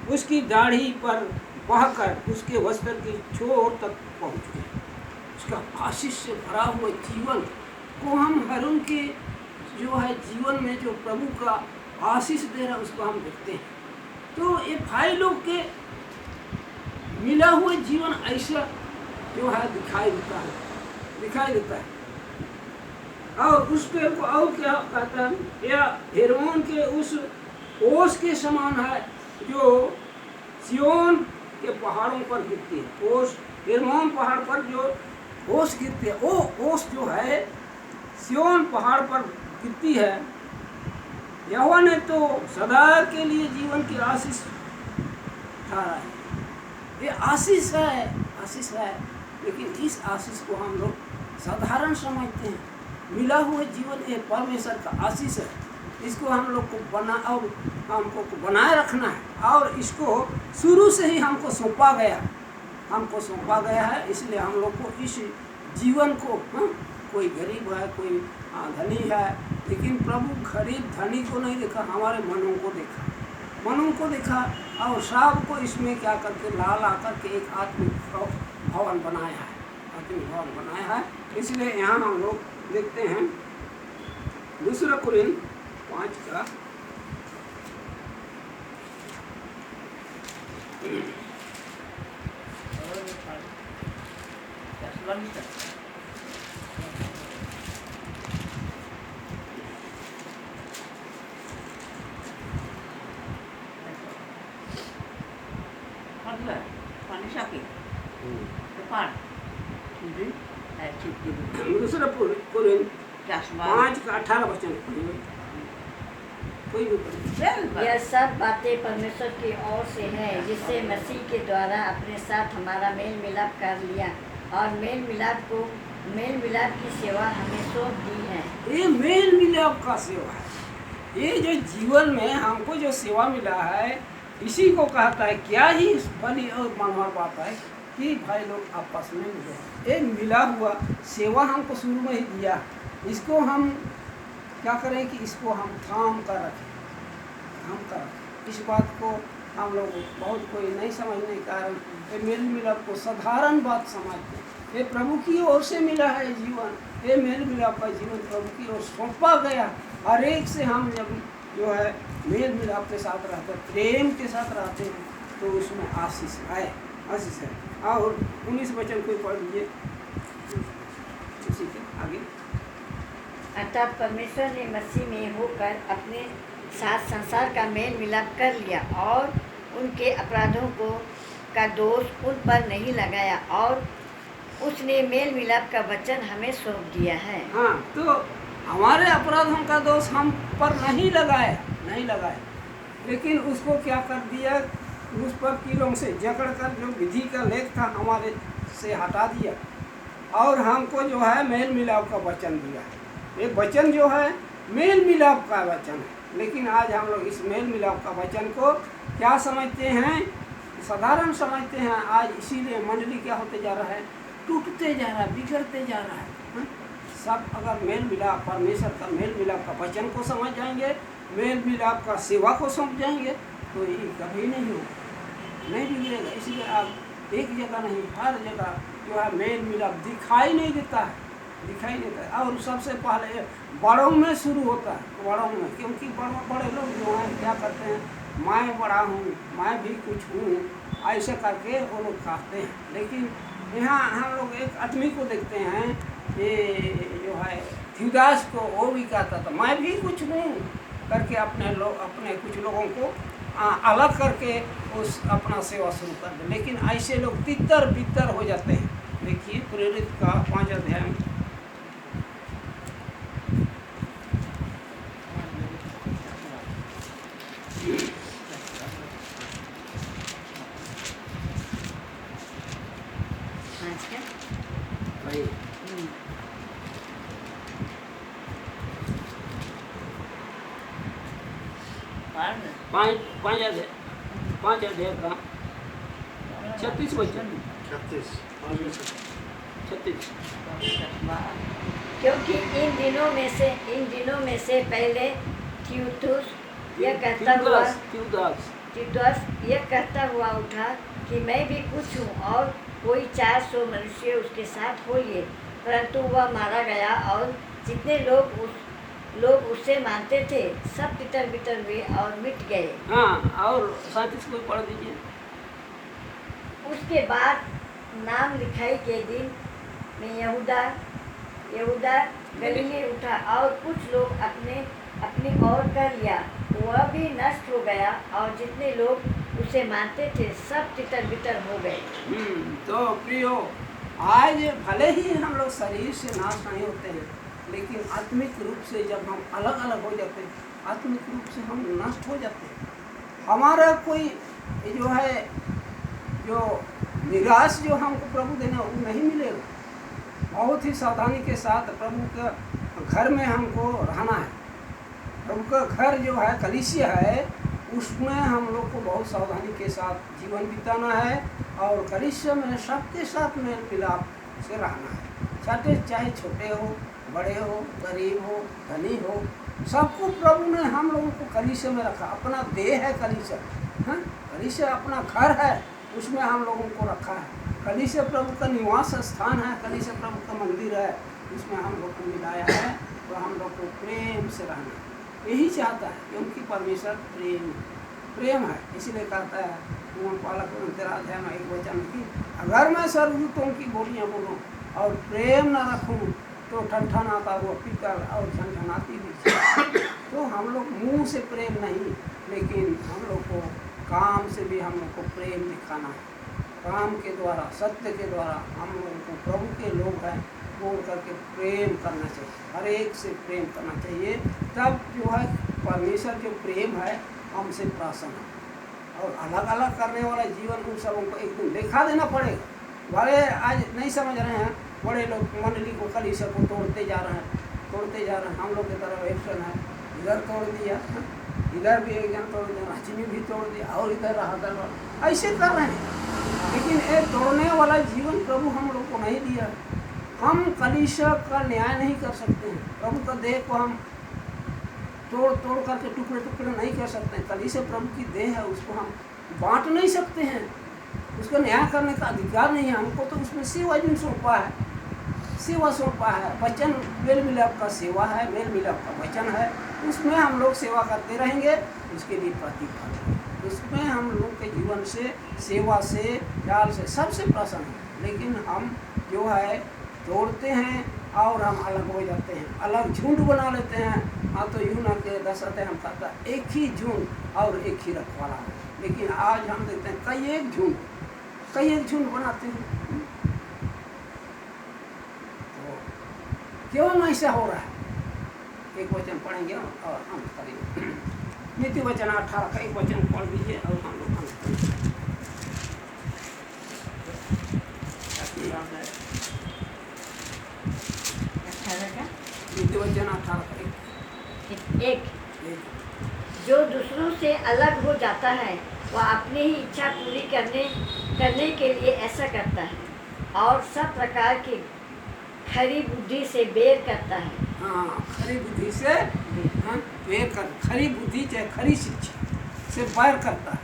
उसकी दाढ़ी पर बहकर उसके वस्त्र की छोर तक पहुँच गए। उसका आशीष से भरा हुआ जीवन को हम हारून के जो है जीवन में जो प्रभु का आशीष दे रहा उसको हम देखते हैं। तो ये भाई लोग के मिला हुआ जीवन ऐसा जो है दिखाई देता है। और उसके और क्या कहता है, या हेरोन के उस ओस के समान है जो सियोन के पहाड़ों पर गिरती है। ओस हेरोन पहाड़ पर जो ओस गिरती है, वो ओस जो है सियोन पहाड़ पर गिरती है। यहोवा ने तो सदा के लिए जीवन की आशीष ठहरा है। ये आशीष है, लेकिन इस आशीष को हम लोग साधारण समझते हैं। मिला हुआ जीवन ये परमेश्वर का आशीष है। इसको हम लोग को हमको बनाए रखना है, और इसको शुरू से ही हमको सौंपा गया है। इसलिए हम लोग को इस जीवन को कोई गरीब है, कोई धनी है, लेकिन प्रभु गरीब धनी को नहीं देखा, हमारे मनों को देखा और सबको इसमें क्या करके ला करके एक आत्मिक भवन बनाया है। इसलिए यहाँ हम लोग देखते हैं 2 कुरिन्थ 5 का 18 वचन कोई भी पढ़े। यह सब बातें परमेश्वर की ओर से है, जिससे मसीह के द्वारा अपने साथ हमारा मेल मिलाप कर लिया और मेल मिलाप की सेवा हमें सौंप दी है। ये मेल मिलाप का सेवा है। ये जो जीवन में हमको जो सेवा मिला है, इसी को कहता है। क्या ही बड़ी और मनोहर बात है कि भाई लोग आपस में मिले। ये मिला हुआ सेवा हमको शुरू में ही दिया, इसको हम क्या करें कि इसको हम थाम कर रखें। इस बात को हम लोग बहुत कोई नहीं समझने के कारण ये मेल मिलाप को साधारण बात समझते हैं। ये प्रभु की ओर से मिला है जीवन। ये मेल मिलाप का जीवन प्रभु की ओर सौंपा गया। हर एक से हम जब जो है मेल मिलाप के साथ रहते हैं, प्रेम के साथ रहते हैं, तो उसमें आशीष है। और 19 वचन कोई पढ़ लीजिए उसी के आगे। अर्थात परमेश्वर ने मसीह में होकर अपने साथ संसार का मेल मिलाप कर लिया और उनके अपराधों का दोष उन पर नहीं लगाया, और उसने मेल मिलाप का वचन हमें सौंप दिया है। हाँ, तो हमारे अपराधों का दोष हम पर नहीं लगाया, लेकिन उसको क्या कर दिया, उस पर कीलों से जकड़ कर जो विधि का लेख था हमारे से हटा दिया, और हमको जो है मेल मिलाप का वचन दिया। ये वचन जो है मेल मिलाप का वचन है। लेकिन आज हम लोग इस मेल मिलाप का वचन को क्या समझते हैं, साधारण समझते हैं। आज इसीलिए मंडली क्या होते जा रहा है, टूटते जा रहा है, बिगड़ते जा रहा है। सब अगर मेल मिलाप, परमेश्वर का मेल मिलाप का वचन को समझ जाएंगे, मेल मिलाप का सेवा को सौंप जाएंगे, तो ये कभी नहीं होगा, नहीं बिगड़ेगा। इसलिए आप एक जगह नहीं, हर जगह जो है मेल मिलाप दिखाई नहीं देता है। और सबसे पहले बड़ों में शुरू होता है, बड़ों में, क्योंकि बड़े लोग जो हैं क्या करते हैं, मैं बड़ा हूँ, मैं भी कुछ हूँ, ऐसे करके वो लोग कहते हैं। लेकिन यहाँ हम लोग एक आदमी को देखते हैं, ये जो है थियुदास को, वो भी कहता था मैं भी कुछ हूँ करके अपने कुछ लोगों को अलग करके उस अपना सेवा शुरू कर दे। लेकिन ऐसे लोग तितर बितर हो जाते हैं। देखिए प्रेरित का 5 अध्याय पाँच अध्याय का 36 वचन 36। क्योंकि इन दिनों में से पहले थियुदास यह कहता हुआ तीतुस यह कहता हुआ उठा कि मैं भी कुछ हूँ, और कोई 400 मनुष्य उसके साथ हो लिए, परंतु वह मारा गया, और जितने लोग उससे मानते थे सब तितर बितर हुए और मिट गए। हाँ, और 37 को पढ़ दीजिए। उसके बाद नाम लिखाई के दिन में यहूदा गलीली उठा, और कुछ लोग अपनी ओर कर लिया, वह भी नष्ट हो गया, और जितने लोग उसे मानते थे सब तितर बितर हो गए। तो प्रियो, आज भले ही हम लोग शरीर से नाश नहीं होते हैं, लेकिन आत्मिक रूप से जब हम अलग अलग हो जाते हैं, आत्मिक रूप से हम नष्ट हो जाते हैं। हमारा कोई जो है जो निराश जो हमको प्रभु देना वो नहीं मिलेगा। बहुत ही सावधानी के साथ प्रभु के घर में हमको रहना है। प्रभु का घर जो है कलीसिया है, उसमें हम लोग को बहुत सावधानी के साथ जीवन बिताना है, और कलीसिया में सबके साथ मेल मिलाप से रहना है। चाहे छोटे हो, बड़े हो, गरीब हो, धनी हो, सबको प्रभु ने हम लोगों को कलीसिया में रखा। अपना देह है कलीसिया, हाँ, कलीसिया अपना घर है, उसमें हम लोगों को रखा है। कलीसिया प्रभु का निवास स्थान है, कलीसिया प्रभु का मंदिर है, उसमें हम लोग को मिलाया है। तो हम लोग को प्रेम से रहना है, यही चाहता है, क्योंकि परमेश्वर प्रेम है। इसीलिए कहता है पालक 13 अध्याय में 1 वचन की, अगर मैं स्वर्गदूतों की बोलियाँ बोलूँ और प्रेम न रखूँ तो ठनठनाता हुआ पीतल और झनझनाती हुई। तो हम लोग मुंह से प्रेम नहीं, लेकिन हम लोग को काम से भी हम लोग को प्रेम दिखाना है। काम के द्वारा, सत्य के द्वारा हम लोगों को प्रभु के लोग हैं बोल करके प्रेम करना चाहिए, हर एक से प्रेम करना चाहिए। तब जो है परमेश्वर जो प्रेम है हमसे प्रसन्न है। और अलग अलग करने वाला जीवन उन सबों को एक दिन दिखा देना पड़ेगा। भले आज नहीं समझ रहे हैं, बड़े लोग मंडली को कलीसिया को तोड़ते जा रहे हैं। हम लोग की तरफ एक्शन है, इधर तोड़ दिया, इधर भी एक जन तोड़ दिया, रचनी भी तोड़ दिया, और इधर रहा, ऐसे कर रहे हैं। लेकिन ये तोड़ने वाला जीवन प्रभु हम लोग को नहीं दिया। हम कलीसिया का न्याय नहीं कर सकते हैं। प्रभु का देह को हम तोड़ करके टुकड़े टुकड़े नहीं कर सकते हैं। कलीसिया प्रभु की देह है, उसको हम बांट नहीं सकते हैं, उसका न्याय करने का अधिकार नहीं है हमको। तो उसमें सेवा जो सौंपा है, वचन मेल मिलाप का सेवा है, मेल मिलाप का वचन है, उसमें हम लोग सेवा करते रहेंगे, उसके लिए प्रतिफल उसमें हम लोग के जीवन से, सेवा से, ख्याल से, सबसे प्रसन्न है। लेकिन हम जो है तोड़ते हैं और हम अलग हो जाते हैं, अलग झुंड बना लेते हैं। हाँ, तो यूं ना के 10 अध्याय हम कहता एक ही झुंड और एक ही रखवाला है। लेकिन आज हम देखते हैं कई एक झुंड बनाते हैं। तो क्यों ऐसा हो रहा है? एक वचन पढ़ेंगे और हम करेंगे। नीति वचन 18 का एक वचन पढ़ दीजिए और हम लोग नीति वचन 18 का एक जो दूसरों से अलग हो जाता है वह अपनी ही इच्छा पूरी करने के लिए ऐसा करता है, और सब प्रकार की खरी बुद्धि से बेर करता है। हाँ, खरी बुद्धि से बेर कर, खरी बुद्धि चाहे खरी शिक्षा से बैर करता है।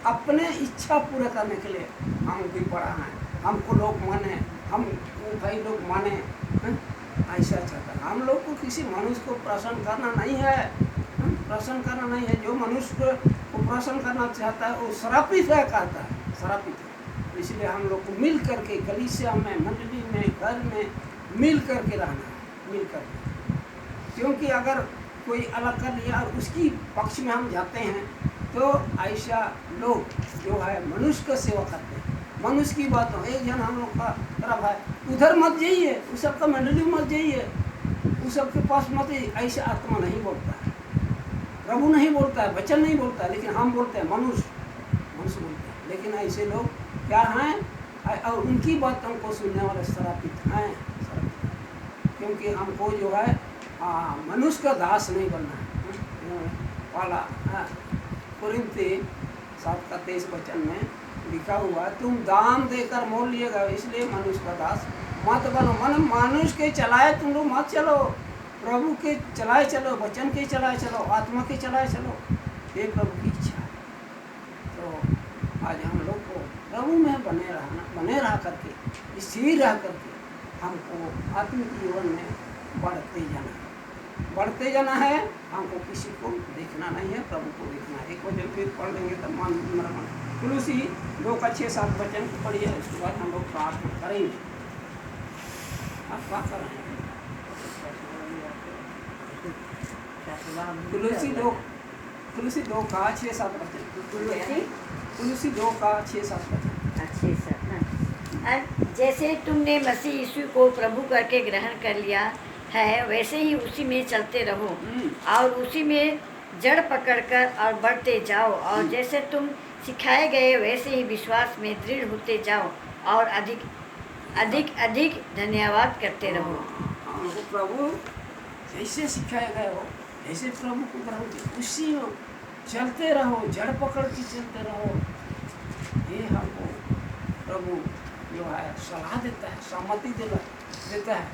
अपने इच्छा पूरा करने के लिए हम भी पढ़ा है, हमको लोग माने, हम भाई लोग माने, ऐसा चाहता है। हम लोग को किसी मनुष्य को प्रसन्न करना नहीं है, जो मनुष्य को प्रसन्न करना चाहता है वो श्रापित है, कहता है श्रापित है। इसलिए हम लोग को मिल करके कलीसिया में, मंडली में, घर में मिल करके रहना है, मिल करके। क्योंकि अगर कोई अलग कर लिया और उसकी पक्ष में हम जाते हैं तो ऐसा लोग जो है मनुष्य का सेवा करते हैं। मनुष्य की बात हो, एक जन हम लोग का तरफ है, उधर मत जाइए, उस सब का मंडली मत जाइए, उस सब के पास मत, ऐसे आत्मा नहीं बोलता है, प्रभु नहीं बोलता है, वचन नहीं बोलता है, लेकिन हम बोलते हैं, मनुष्य बोलते हैं। लेकिन ऐसे लोग क्या हैं, और उनकी बातों को सुनने वाले श्रापित हैं, क्योंकि हमको जो है मनुष्य का दास नहीं बनना है। वाला कुरिन्थी 7:23 वचन में लिखा हुआ, तुम दाम देकर मोल लिएगा, इसलिए मनुष्य का दास मत बनो। मनुष्य के चलाए तुम लोग मत चलो, प्रभु के चलाए चलो, वचन के चलाए चलो, आत्मा के चलाए चलो। ये प्रभु की इच्छा है। प्रभु में बने रह करके, स्थिर रह करके हमको आत्मिक जीवन में बढ़ते जाना है। हमको किसी को देखना नहीं है, प्रभु को देखना है। एक वचन फिर पढ़ लेंगे तब मन कुलूसी 2:6-7 वचन पढ़िए, उसके बाद हम लोग प्रार्थना करेंगे। आप क्या कर रहे हैं? कुलूसी 2:6-7 वचन। कुलूसी 2:6-7 वचन। अच्छे सर ना। जैसे तुमने मसीह यीशु को प्रभु करके ग्रहण कर लिया है, वैसे ही उसी में चलते रहो और उसी में जड़ पकड़कर और बढ़ते जाओ, और जैसे तुम सिखाए गए वैसे ही विश्वास में दृढ़ होते जाओ और अधिक धन्यवाद करते रहो। हमको प्रभु जैसे सिखाया गया हो, ऐसे प्रभु को ग्रहण करो, उसी में चलते रहो, जड़ पकड़ के चलते रहो। ये हमको प्रभु जो है सलाह देता है, सहमति देता है।